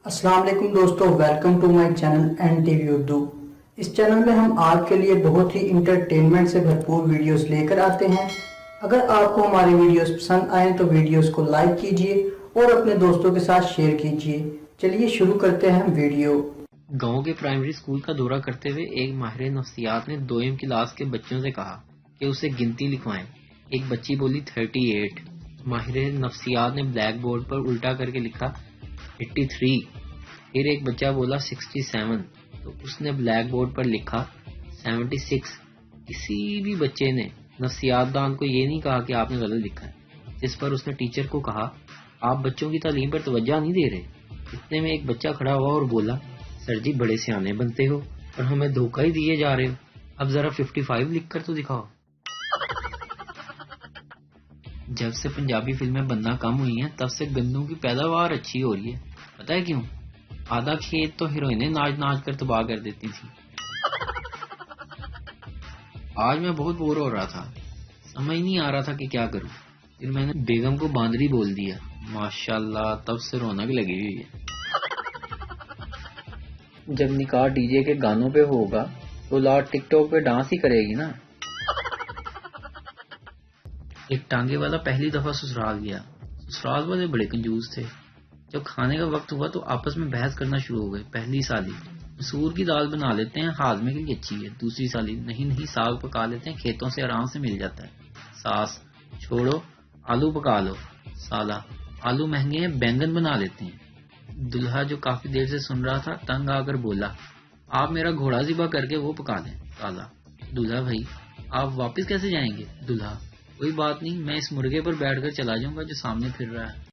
السلام علیکم دوستو، welcome to my channel N T V Urdu. اس چینل میں ہم آپ کے لیے بہت ہی انٹرٹینمنٹ سے بھرپور ویڈیوز لے کر آتے ہیں۔ اگر آپ کو ہماری ویڈیوز پسند آئیں تو ویڈیوز کو لائک کیجئے اور اپنے دوستوں کے ساتھ شیئر کیجئے۔ چلیے شروع کرتے ہیں ویڈیو۔ گاؤں کے پرائمری اسکول کا دورہ کرتے ہوئے ایک ماہر نفسیات نے دوئم کلاس کے بچوں سے کہا کہ اسے گنتی لکھوائیں۔ ایک بچی بولی 38۔ ماہر نفسیات نے بلیک بورڈ پر الٹا کر کے لکھا 83۔ پھر ایک بچہ بولا 67، تو اس نے بلیک بورڈ پر لکھا 76۔ کسی بھی بچے نے نفسیات دان کو یہ نہیں کہا کہ آپ نے غلط لکھا ہے، جس پر اس نے ٹیچر کو کہا آپ بچوں کی تعلیم پر توجہ نہیں دے رہے۔ اتنے میں ایک بچہ کھڑا ہوا اور بولا سر جی بڑے سیانے بنتے ہو اور ہمیں دھوکہ ہی دیے جا رہے ہو، اب ذرا 55 لکھ کر تو دکھاؤ۔ جب سے پنجابی فلمیں بننا کم ہوئی ہیں تب سے گندوں کی پیداوار اچھی ہو رہی ہے۔ پتہ ہے کیوں؟ آدھا کھیت تو ہیروئنیں ناچ ناچ کر تباہ کر دیتی تھی۔ آج میں بہت بور ہو رہا تھا، سمجھ نہیں آ رہا تھا کہ کیا کروں، پھر میں نے بیگم کو باندری بول دیا۔ ماشاءاللہ تب سے رونق لگی ہوئی ہے۔ جب نکاح ڈی جے کے گانوں پہ ہوگا تو لاٹ ٹک ٹاک پہ ڈانس ہی کرے گی نا۔ ایک ٹانگے والا پہلی دفعہ سسرال گیا۔ سسرال والے بڑے کنجوس تھے۔ جب کھانے کا وقت ہوا تو آپس میں بحث کرنا شروع ہو گئے۔ پہلی سالی مسور کی دال بنا لیتے ہیں، ہاضمے کے لیے اچھی ہے۔ دوسری سالی نہیں ساگ پکا لیتے ہیں، کھیتوں سے آرام سے مل جاتا ہے۔ ساس چھوڑو آلو پکا لو۔ سالہ آلو مہنگے ہیں، بینگن بنا لیتے ہیں۔ دلہا جو کافی دیر سے سن رہا تھا تنگ آ کر بولا آپ میرا گھوڑا ذبح کر کے وہ پکا دیں۔ سالہ دلہا بھائی آپ واپس کیسے جائیں گے؟ دلہا کوئی بات نہیں، میں اس مرغے پر بیٹھ کر چلا جاؤں گا جو سامنے پھر رہا ہے۔